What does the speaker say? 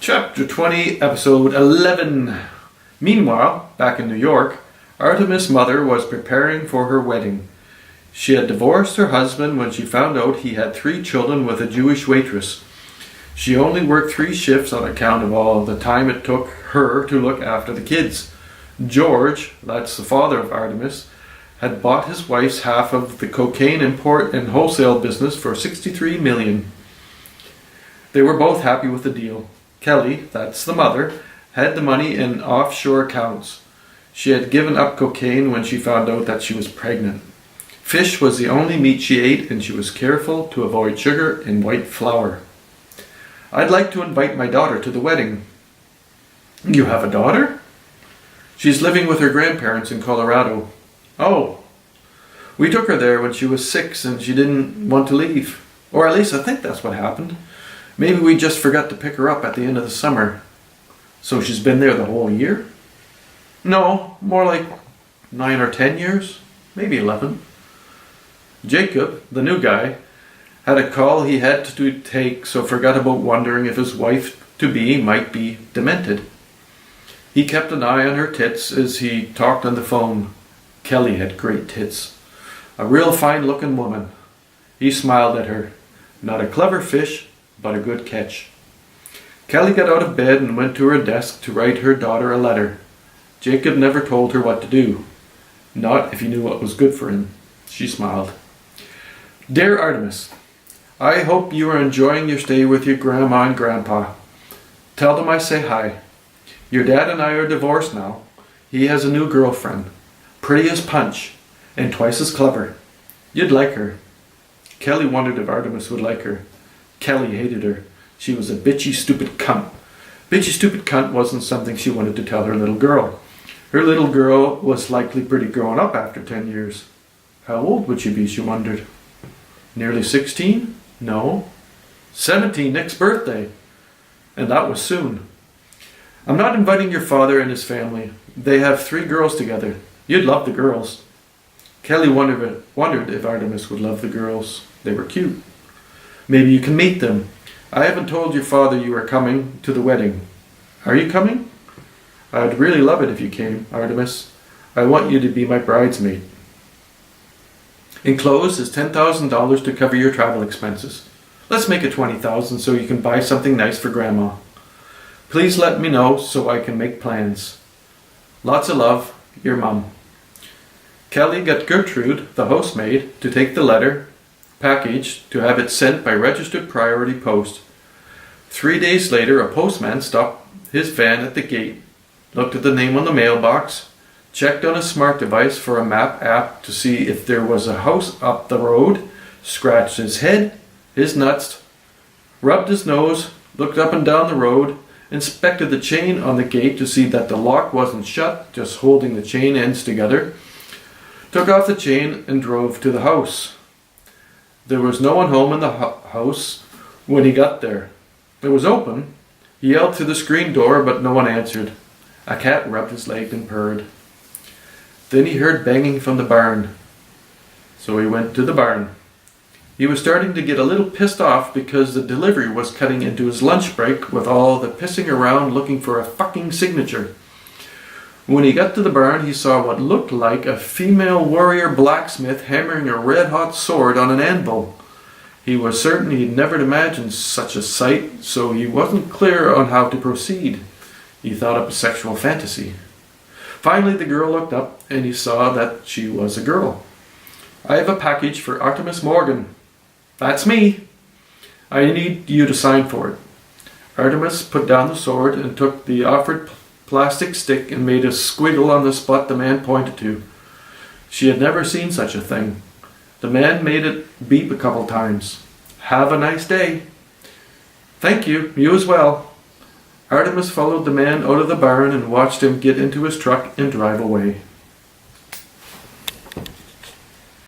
Chapter 20, Episode 11. Meanwhile, back in New York, Artemis' mother was preparing for her wedding. She had divorced her husband when she found out he had 3 children with a Jewish waitress. She only worked 3 shifts on account of all the time it took her to look after the kids. George, that's the father of Artemis, had bought his wife's half of the cocaine import and wholesale business for $63 million. They were both happy with the deal. Kelly, that's the mother, had the money in offshore accounts. She had given up cocaine when she found out that she was pregnant. Fish was the only meat she ate, and she was careful to avoid sugar and white flour. I'd like to invite my daughter to the wedding. You have a daughter? She's living with her grandparents in Colorado. Oh, we took her there when she was 6 and she didn't want to leave. Or at least I think that's what happened. Maybe we just forgot to pick her up at the end of the summer. So she's been there the whole year? No, more like 9 or 10 years. Maybe 11. Jacob, the new guy, had a call he had to take, so forgot about wondering if his wife-to-be might be demented. He kept an eye on her tits as he talked on the phone. Kelly had great tits. A real fine-looking woman. He smiled at her. Not a clever fish, but a good catch. Kelly got out of bed and went to her desk to write her daughter a letter. Jacob never told her what to do. Not if he knew what was good for him. She smiled. Dear Artemis, I hope you are enjoying your stay with your grandma and grandpa. Tell them I say hi. Your dad and I are divorced now. He has a new girlfriend. Pretty as punch, and twice as clever. You'd like her. Kelly wondered if Artemis would like her. Kelly hated her. She was a bitchy, stupid cunt. Bitchy, stupid cunt wasn't something she wanted to tell her little girl. Her little girl was likely pretty grown up after 10 years. How old would she be, she wondered. Nearly 16? No. 17 next birthday. And that was soon. I'm not inviting your father and his family. They have 3 girls together. You'd love the girls. Kelly wondered if Artemis would love the girls. They were cute. Maybe you can meet them. I haven't told your father you are coming to the wedding. Are you coming? I'd really love it if you came, Artemis. I want you to be my bridesmaid. Enclosed is $10,000 to cover your travel expenses. Let's make it $20,000 so you can buy something nice for Grandma. Please let me know so I can make plans. Lots of love, your mom. Kelly got Gertrude, the housemaid, to take the letter package to have it sent by registered priority post. 3 days later, a postman stopped his van at the gate, looked at the name on the mailbox, checked on his smart device for a map app to see if there was a house up the road, scratched his head, his nuts, rubbed his nose, looked up and down the road, inspected the chain on the gate to see that the lock wasn't shut, just holding the chain ends together, took off the chain and drove to the house. There was no one home in the house when he got there. It was open. He yelled through the screen door, but no one answered. A cat rubbed his leg and purred. Then he heard banging from the barn. So he went to the barn. He was starting to get a little pissed off because the delivery was cutting into his lunch break with all the pissing around looking for a fucking signature. When he got to the barn, he saw what looked like a female warrior blacksmith hammering a red-hot sword on an anvil. He was certain he'd never imagined such a sight, so he wasn't clear on how to proceed. He thought up a sexual fantasy. Finally, the girl looked up, and he saw that she was a girl. I have a package for Artemis Morgan. That's me. I need you to sign for it. Artemis put down the sword and took the offered plastic stick and made a squiggle on the spot the man pointed to. She had never seen such a thing. The man made it beep a couple times. Have a nice day. Thank you, you as well. Artemis followed the man out of the barn and watched him get into his truck and drive away.